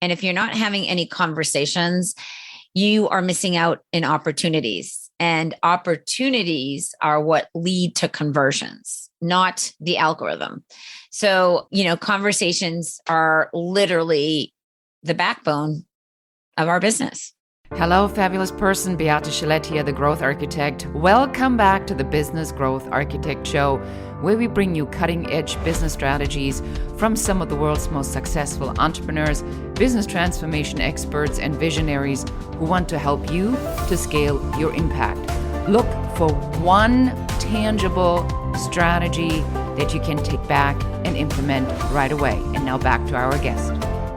And if you're not having any conversations, you are missing out in opportunities. And opportunities are what lead to conversions, not the algorithm. So, conversations are literally the backbone of our business. Hello, fabulous person. Beate Gillette here, the Growth Architect. Welcome back to the Business Growth Architect Show, where we bring you cutting-edge business strategies from some of the world's most successful entrepreneurs, business transformation experts, and visionaries who want to help you to scale your impact. Look for one tangible strategy that you can take back and implement right away. And now back to our guest.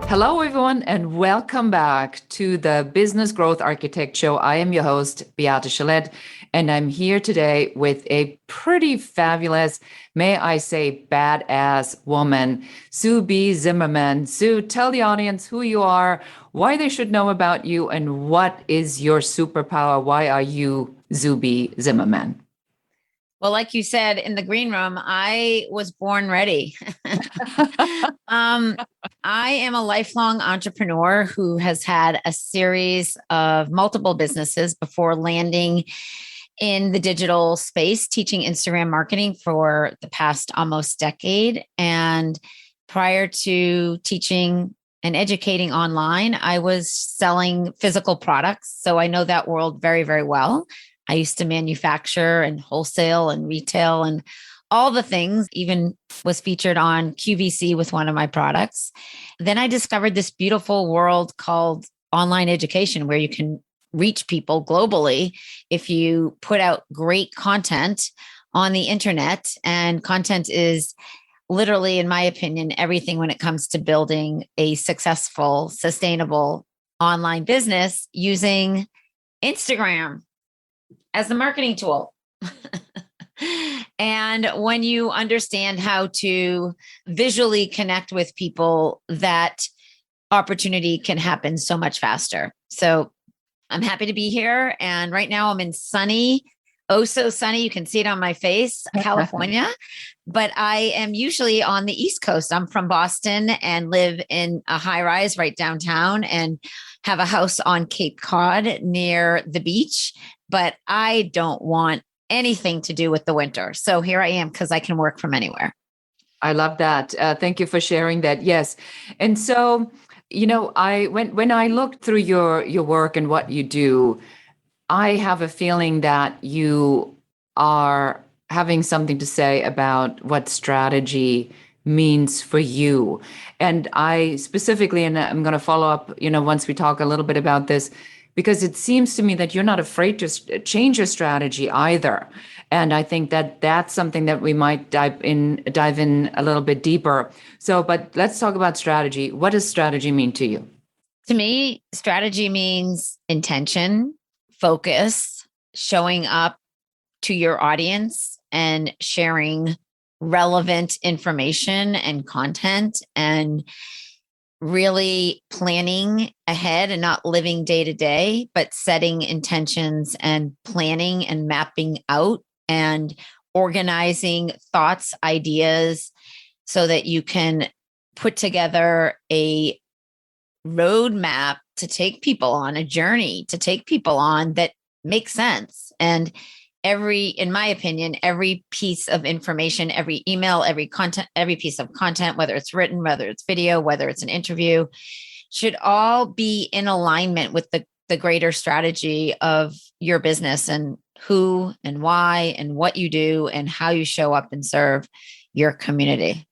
Hello, everyone, and welcome back to the Business Growth Architect Show. I am your host, Beate Gillette, and I'm here today with a pretty fabulous, may I say, badass woman, Sue B. Zimmerman. Sue, tell the audience who you are, why they should know about you, and what is your superpower? Why are you Sue B. Zimmerman? Well, like you said in the green room, I was born ready. I am a lifelong entrepreneur who has had a series of multiple businesses before landing in the digital space, teaching Instagram marketing for the past almost decade. And prior to teaching and educating online, I was selling physical products. So I know that world very, very well. I used to manufacture and wholesale and retail and all the things, even was featured on QVC with one of my products. Then I discovered this beautiful world called online education, where you can reach people globally if you put out great content on the internet. And content is literally, in my opinion, everything when it comes to building a successful, sustainable online business using Instagram as the marketing tool. And when you understand how to visually connect with people, that opportunity can happen so much faster. So I'm happy to be here. And right now I'm in sunny, oh so sunny, you can see it on my face, California. But I am usually on the East Coast. I'm from Boston and live in a high rise right downtown and have a house on Cape Cod near the beach. But I don't want anything to do with the winter. So here I am because I can work from anywhere. I love that. Thank you for sharing that. Yes. And so, when I looked through your work and what you do, I have a feeling that you are having something to say about what strategy means for you. And I specifically, and I'm going to follow up, once we talk a little bit about this, because it seems to me that you're not afraid to change your strategy either. And I think that that's something that we might dive in a little bit deeper. So, but let's talk about strategy. What does strategy mean to you? To me, strategy means intention, focus, showing up to your audience and sharing relevant information and content, and really planning ahead and not living day to day, but setting intentions and planning and mapping out and organizing thoughts, ideas, so that you can put together a roadmap to take people on a journey, to take people on that makes sense. And in my opinion, every piece of information, every email, every content, every piece of content, whether it's written, whether it's video, whether it's an interview, should all be in alignment with the greater strategy of your business and who and why and what you do and how you show up and serve your community.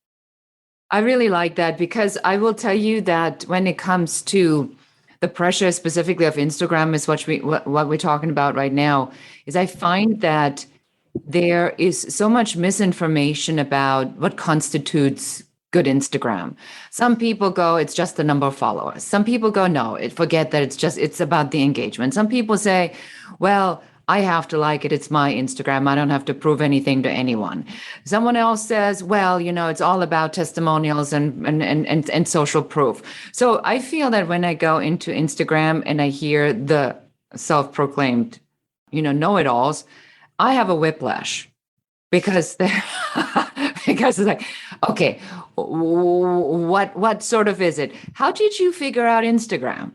I really like that, because I will tell you that when it comes to the pressure specifically of Instagram, is what we're talking about right now, is I find that there is so much misinformation about what constitutes good Instagram. Some people go, it's just the number of followers. Some people go, no, forget that, it's about the engagement. Some people say, well, I have to like it. It's my Instagram. I don't have to prove anything to anyone. Someone else says, well, it's all about testimonials and social proof. So I feel that when I go into Instagram and I hear the self-proclaimed, know-it-alls, I have a whiplash, because they're Because it's like, okay, what sort of is it? How did you figure out Instagram?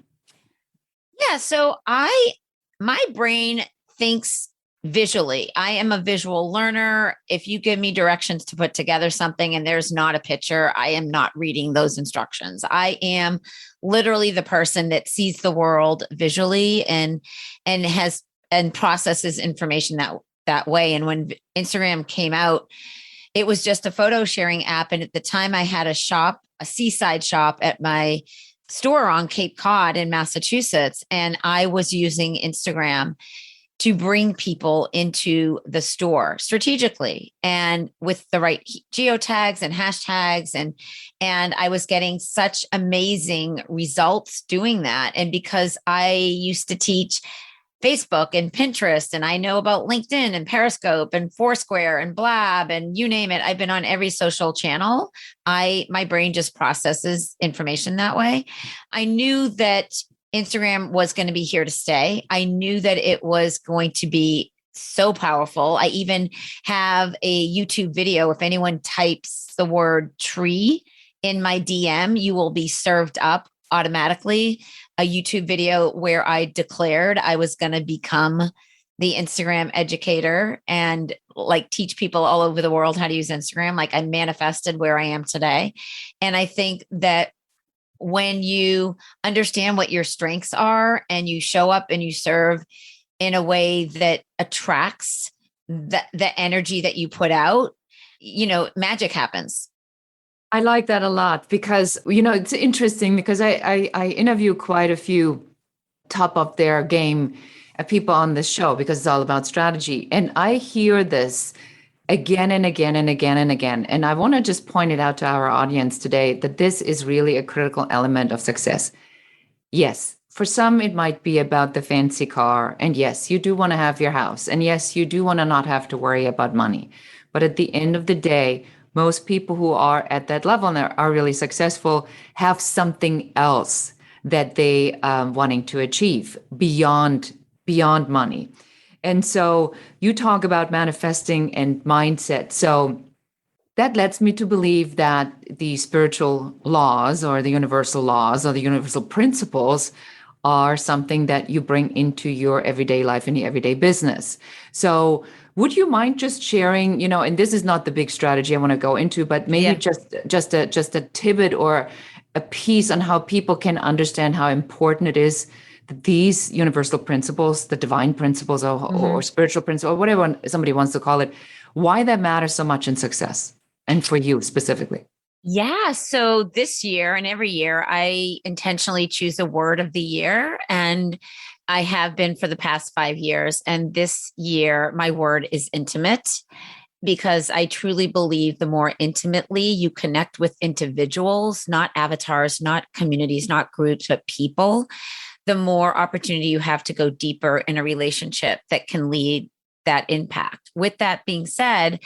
Yeah. So my brain thinks visually. I am a visual learner. If you give me directions to put together something and there's not a picture, I am not reading those instructions. I am literally the person that sees the world visually and has and processes information that way. And when Instagram came out, it was just a photo sharing app. And at the time I had a seaside shop at my store on Cape Cod in Massachusetts. And I was using Instagram to bring people into the store strategically and with the right geotags and hashtags. And I was getting such amazing results doing that. And because I used to teach Facebook and Pinterest, and I know about LinkedIn and Periscope and Foursquare and Blab and you name it. I've been on every social channel. My brain just processes information that way. I knew that Instagram was going to be here to stay. I knew that it was going to be so powerful. I even have a YouTube video. If anyone types the word tree in my DM, you will be served up automatically a YouTube video where I declared I was going to become the Instagram educator and like teach people all over the world how to use Instagram. Like I manifested where I am today. And I think that when you understand what your strengths are and you show up and you serve in a way that attracts the energy that you put out, magic happens. I like that a lot because, it's interesting because I interview quite a few top of their game people on this show because it's all about strategy. And I hear this again and again and again and again. And I want to just point it out to our audience today that this is really a critical element of success. Yes, for some, it might be about the fancy car. And yes, you do want to have your house. And yes, you do want to not have to worry about money. But at the end of the day, most people who are at that level and are really successful have something else that they wanting to achieve beyond money. And so you talk about manifesting and mindset. So that lets me to believe that the spiritual laws or the universal laws or the universal principles are something that you bring into your everyday life and your everyday business. So would you mind just sharing, and this is not the big strategy I want to go into, but maybe just a tidbit or a piece on how people can understand how important it is that these universal principles, the divine principles or spiritual principles, or whatever somebody wants to call it, why that matters so much in success and for you specifically. Yeah. So this year and every year, I intentionally choose a word of the year. And I have been for the past 5 years. And this year, my word is intimate because I truly believe the more intimately you connect with individuals, not avatars, not communities, not groups, but people, the more opportunity you have to go deeper in a relationship that can lead that impact. With that being said,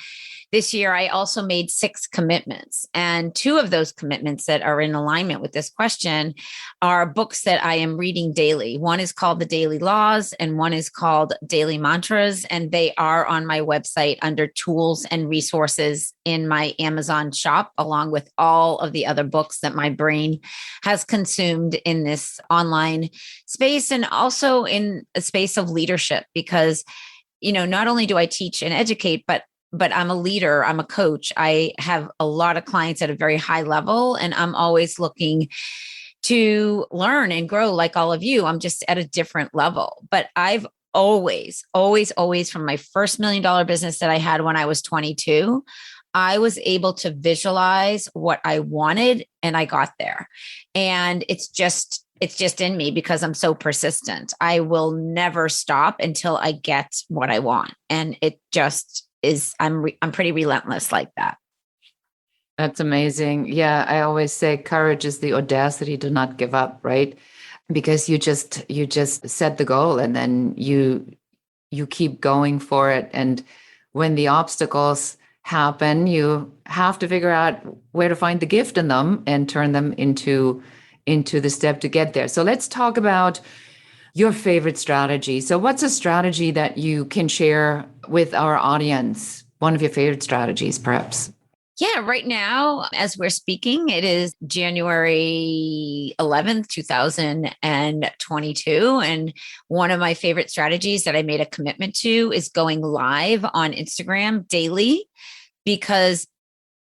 this year, I also made 6 commitments. And 2 of those commitments that are in alignment with this question are books that I am reading daily. One is called The Daily Laws, and one is called Daily Mantras. And they are on my website under tools and resources in my Amazon shop, along with all of the other books that my brain has consumed in this online space and also in a space of leadership. Because, not only do I teach and educate, but I'm a leader, I'm a coach. I have a lot of clients at a very high level, and I'm always looking to learn and grow like all of you. I'm just at a different level. But I've always from my first $1 million business that I had when I was 22, I was able to visualize what I wanted and I got there. And it's just in me because I'm so persistent. I will never stop until I get what I want. And it just is, I'm pretty relentless like that. That's amazing. Yeah, I always say courage is the audacity to not give up, right? Because you just set the goal and then you keep going for it. And when the obstacles happen, you have to figure out where to find the gift in them and turn them into the step to get there. So let's talk about your favorite strategy. So what's a strategy that you can share with our audience? One of your favorite strategies, perhaps? Yeah, right now, as we're speaking, it is January 11th, 2022. And one of my favorite strategies that I made a commitment to is going live on Instagram daily, because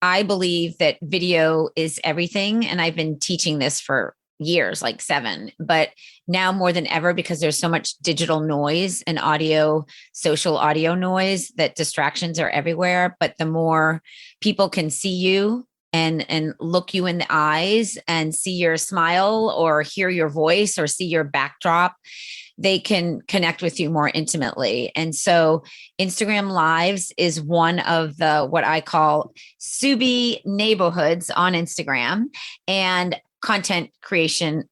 I believe that video is everything. And I've been teaching this for years, like 7, but now more than ever, because there's so much digital noise and audio, social audio noise, that distractions are everywhere. But the more people can see you and look you in the eyes and see your smile or hear your voice or see your backdrop, they can connect with you more intimately. And so Instagram Lives is one of the what I call Subi neighborhoods on Instagram, and content creation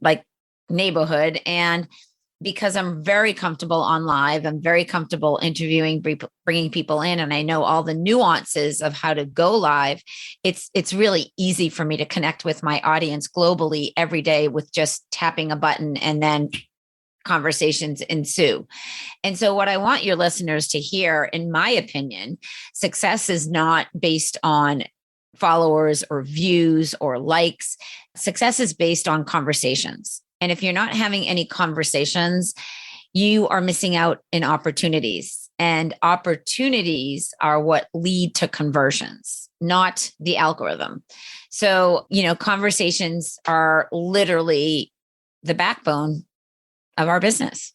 like neighborhood. And because I'm very comfortable on live, I'm very comfortable interviewing, bringing people in, and I know all the nuances of how to go live. It's really easy for me to connect with my audience globally every day with just tapping a button, and then conversations ensue. And so, what I want your listeners to hear, in my opinion, success is not based on followers or views or likes. Success is based on conversations. And if you're not having any conversations, you are missing out in opportunities. And opportunities are what lead to conversions, not the algorithm. So, conversations are literally the backbone of our business.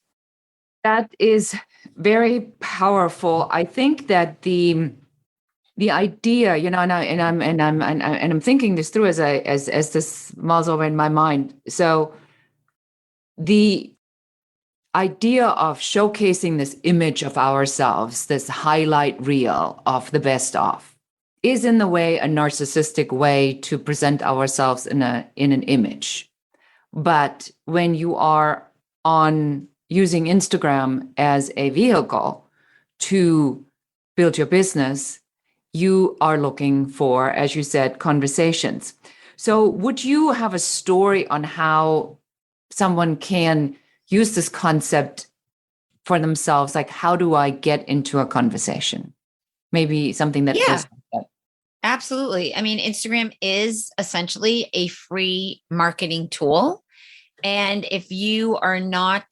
That is very powerful. I think that the idea, I'm thinking this through as this mulls over in my mind. So the idea of showcasing this image of ourselves, this highlight reel of the best of, is in the way a narcissistic way to present ourselves in an image. But when you are on using Instagram as a vehicle to build your business, you are looking for, as you said, conversations. So would you have a story on how someone can use this concept for themselves? Like, how do I get into a conversation? Maybe something that Yeah. feels like that. Absolutely. I mean, Instagram is essentially a free marketing tool. And if you are not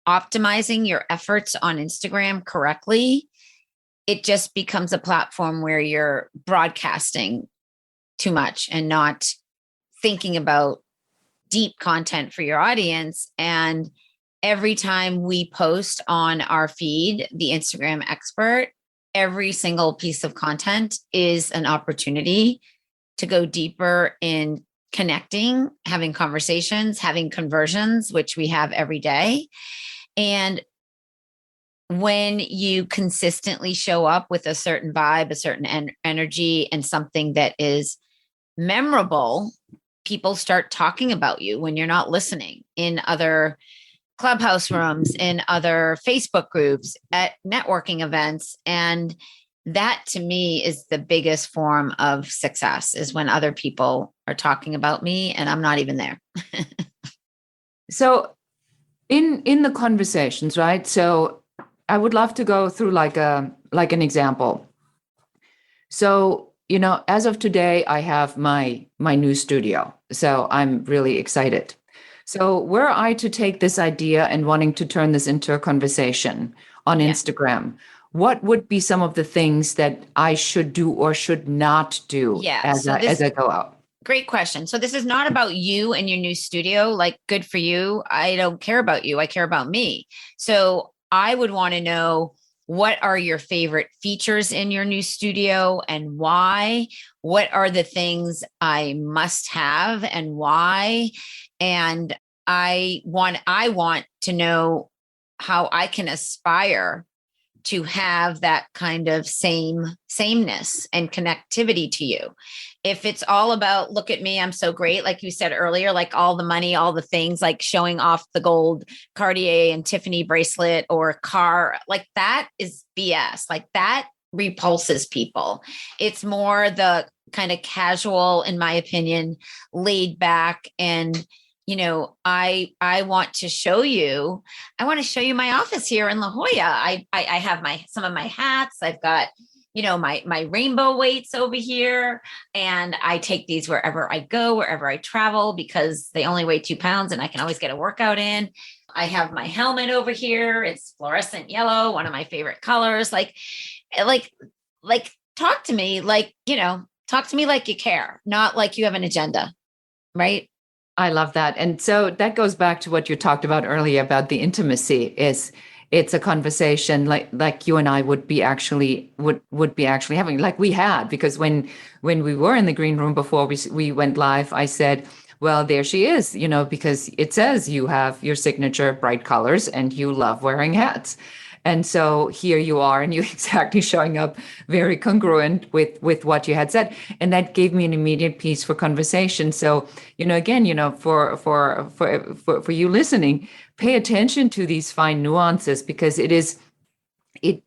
optimizing your efforts on Instagram correctly, it just becomes a platform where you're broadcasting too much and not thinking about deep content for your audience. And every time we post on our feed, the Instagram expert, every single piece of content is an opportunity to go deeper in connecting, having conversations, having conversions, which we have every day. And when you consistently show up with a certain vibe, a certain energy, and something that is memorable, people start talking about you when you're not listening in other clubhouse rooms, in other Facebook groups, at networking events. And that to me is the biggest form of success, is when other people are talking about me and I'm not even there. So in the conversations, right? So I would love to go through like an example. So, as of today, I have my new studio. So I'm really excited. So were I to take this idea and wanting to turn this into a conversation on Instagram, what would be some of the things that I should do or should not do as I go out? Great question. So this is not about you and your new studio. Like, good for you. I don't care about you. I care about me. So I would want to know, what are your favorite features in your new studio and why? What are the things I must have and why? And I want to know how I can aspire to have that kind of sameness and connectivity to you. If it's all about, look at me, I'm so great, like you said earlier, like all the money, all the things, like showing off the gold Cartier and Tiffany bracelet or car, like that is BS. Like that repulses people. It's more the kind of casual, in my opinion, laid back. And I want to show you my office here in La Jolla. I have some of my hats. I've got my rainbow weights over here. And I take these wherever I go, wherever I travel, because they only weigh 2 pounds and I can always get a workout in. I have my helmet over here. It's fluorescent yellow, one of my favorite colors. Like, talk to me talk to me like you care, not like you have an agenda. Right. I love that. And so that goes back to what you talked about earlier about the intimacy. It's a conversation like you and I would be actually having, like we had, because when we were in the green room before we went live, I said, well, there she is, because it says you have your signature bright colors and you love wearing hats. And so here you are, and you're exactly showing up very congruent with what you had said. And that gave me an immediate piece for conversation. So, again, for you listening, pay attention to these fine nuances, because it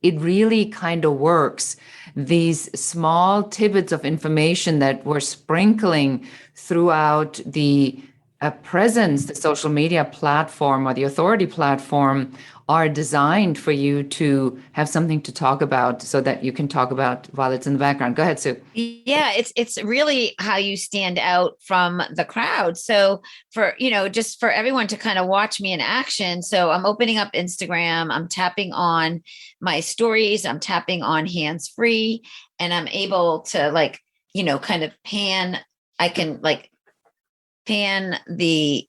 really kind of works. These small tidbits of information that we're sprinkling throughout the presence, the social media platform or the authority platform, are designed for you to have something to talk about, so that you can talk about while it's in the background. Go ahead, Sue. Yeah, it's really how you stand out from the crowd. So just for everyone to kind of watch me in action. So I'm opening up Instagram, I'm tapping on my stories, I'm tapping on hands free, and I'm able to kind of pan. I can pan the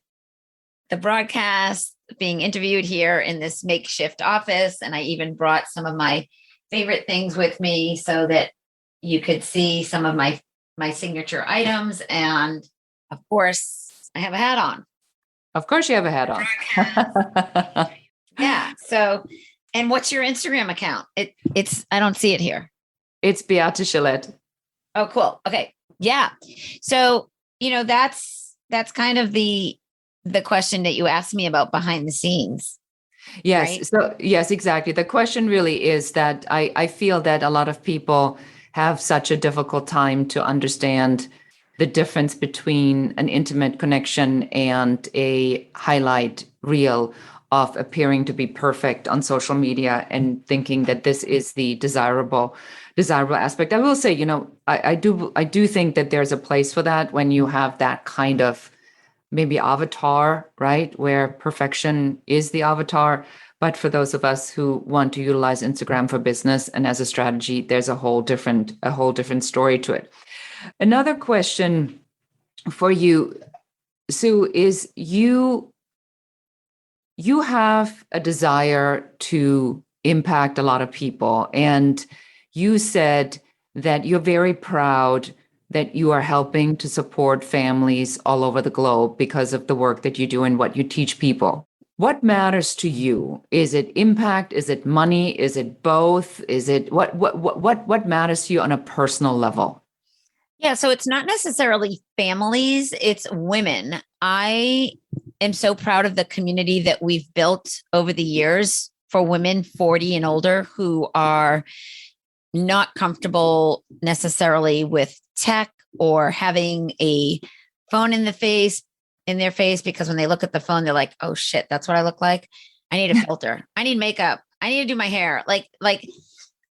broadcast being interviewed here in this makeshift office. And I even brought some of my favorite things with me so that you could see some of my signature items. And of course, I have a hat on. Of course you have a hat on. Yeah. So, and what's your Instagram account? It's I don't see it here. It's Beate Gillette. Oh, cool. Okay. Yeah. So, that's kind of the question that you asked me about behind the scenes. Yes. Right? So yes, exactly. The question really is that I feel that a lot of people have such a difficult time to understand the difference between an intimate connection and a highlight reel of appearing to be perfect on social media and thinking that this is the desirable aspect. I will say, I do think that there's a place for that when you have that kind of maybe avatar, right? Where perfection is the avatar. But for those of us who want to utilize Instagram for business and as a strategy, there's a whole different story to it. Another question for you, Sue, is you have a desire to impact a lot of people. And you said that you're very proud that you are helping to support families all over the globe because of the work that you do and what you teach people. What matters to you? Is it impact? Is it money? Is it both? Is it what matters to you on a personal level? Yeah, so it's not necessarily families, it's women. I am so proud of the community that we've built over the years for women 40 and older who are not comfortable necessarily with tech or having a phone in their face, because when they look at the phone, they're like, oh shit, that's what I look like. I need a filter. I need makeup. I need to do my hair. Like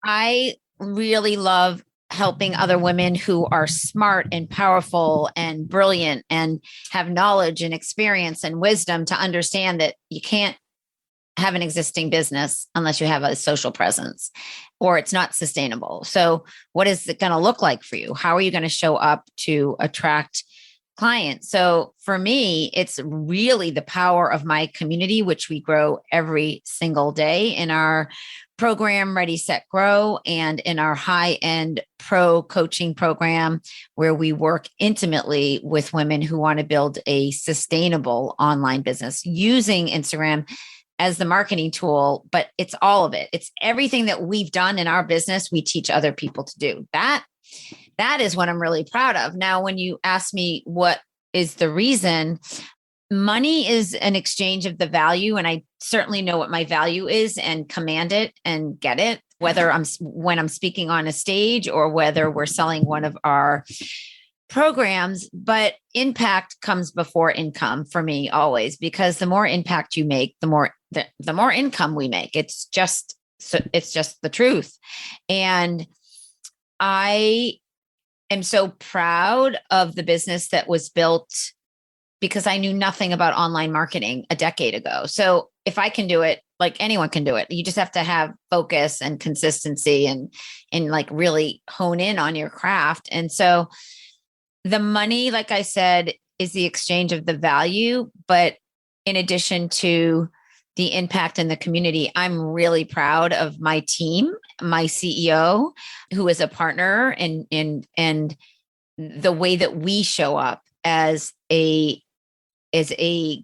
I really love helping other women who are smart and powerful and brilliant and have knowledge and experience and wisdom to understand that you can't have an existing business unless you have a social presence, or it's not sustainable. So what is it going to look like for you? How are you going to show up to attract clients? So for me, it's really the power of my community, which we grow every single day in our program, Ready, Set, Grow, and in our high-end pro coaching program, where we work intimately with women who want to build a sustainable online business using Instagram as the marketing tool. But it's all of it. It's everything that we've done in our business, we teach other people to do. That is what I'm really proud of. Now, when you ask me what is the reason, money is an exchange of the value. And I certainly know what my value is and command it and get it, whether when I'm speaking on a stage or whether we're selling one of our programs. But impact comes before income for me always, because the more impact you make, the more income we make. It's just the truth. And I am so proud of the business that was built because I knew nothing about online marketing a decade ago. So if I can do it, like anyone can do it. You just have to have focus and consistency and like really hone in on your craft. And so the money, like I said, is the exchange of the value. But in addition to the impact in the community, I'm really proud of my team, my CEO, who is a partner, and the way that we show up as a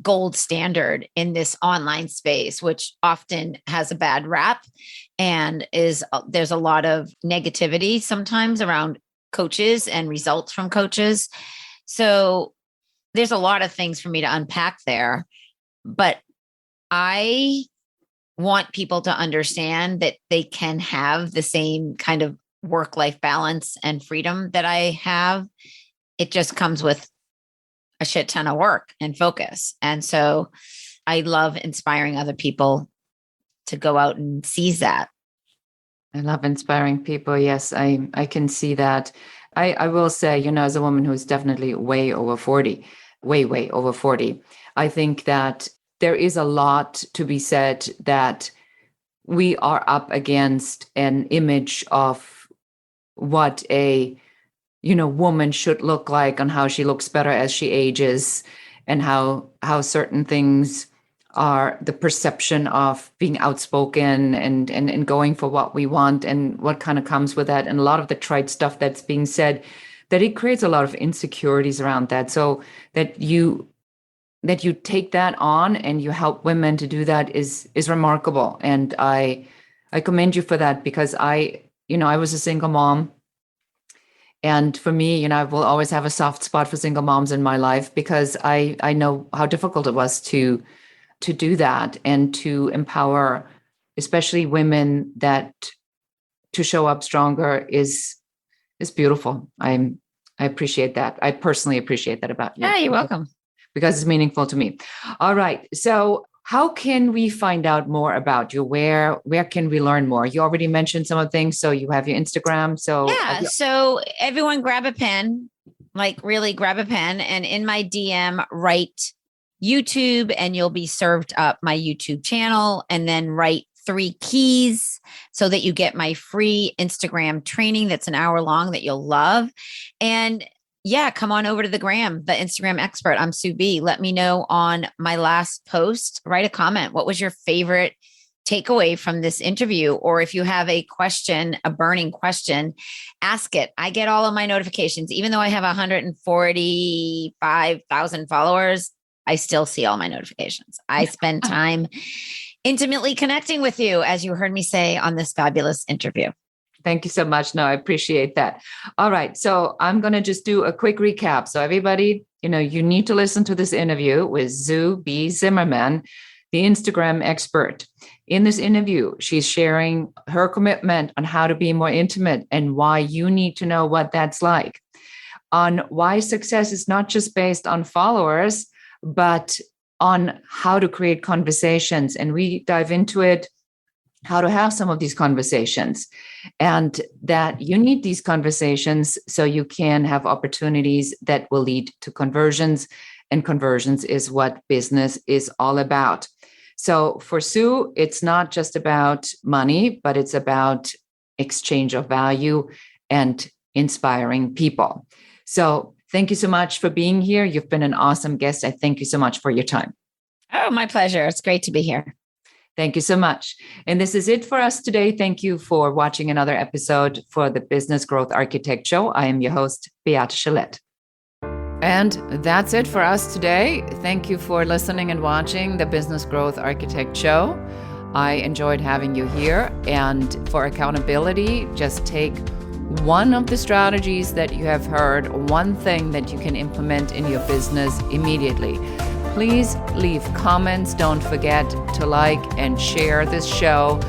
gold standard in this online space, which often has a bad rap and there's a lot of negativity sometimes around coaches and results from coaches. So there's a lot of things for me to unpack there, but I want people to understand that they can have the same kind of work-life balance and freedom that I have. It just comes with a shit ton of work and focus. And so I love inspiring other people to go out and seize that. I love inspiring people. Yes, I can see that. I will say, as a woman who's definitely way over 40, way over 40, I think that there is a lot to be said that we are up against an image of what a woman should look like and how she looks better as she ages, and how certain things are the perception of being outspoken and going for what we want and what kind of comes with that. And a lot of the trite stuff that's being said, that it creates a lot of insecurities around that. So that you take that on and you help women to do that is remarkable. And I commend you for that, because I was a single mom. And for me, I will always have a soft spot for single moms in my life, because I know how difficult it was to do that and to empower, especially women, that to show up stronger is beautiful. I appreciate that. I personally appreciate that about you. Yeah, you're welcome. Because it's meaningful to me. All right. So how can we find out more about you? Where can we learn more? You already mentioned some of the things. So you have your Instagram. So yeah. So everyone grab a pen, like really grab a pen, and in my DM, write YouTube, and you'll be served up my YouTube channel, and then write 3 keys so that you get my free Instagram training that's an hour long that you'll love. And yeah, come on over to the gram, the Instagram expert. I'm Sue B. Let me know on my last post. Write a comment. What was your favorite takeaway from this interview? Or if you have a question, a burning question, ask it. I get all of my notifications. Even though I have 145,000 followers, I still see all my notifications. I spend time intimately connecting with you, as you heard me say on this fabulous interview. Thank you so much. No, I appreciate that. All right. So I'm going to just do a quick recap. So everybody, you need to listen to this interview with Sue B. Zimmerman, the Instagram expert. In this interview, she's sharing her commitment on how to be more intimate and why you need to know what that's like, on why success is not just based on followers, but on how to create conversations. And we dive into it, how to have some of these conversations, and that you need these conversations so you can have opportunities that will lead to conversions. And conversions is what business is all about. So for Sue, it's not just about money, but it's about exchange of value and inspiring people. So thank you so much for being here. You've been an awesome guest. I thank you so much for your time. Oh, my pleasure. It's great to be here. Thank you so much. And this is it for us today. Thank you for watching another episode for the Business Growth Architect Show. I am your host, Beate Gillette. And that's it for us today. Thank you for listening and watching the Business Growth Architect Show. I enjoyed having you here. And for accountability, just take one of the strategies that you have heard, one thing that you can implement in your business immediately. Please leave comments. Don't forget to like and share this show.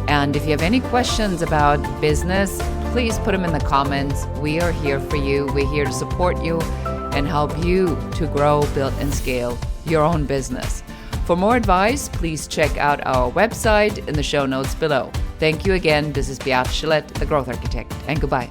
And if you have any questions about business, please put them in the comments. We are here for you. We're here to support you and help you to grow, build, and scale your own business. For more advice, please check out our website in the show notes below. Thank you again. This is Beate Gillette, the Growth Architect, and goodbye.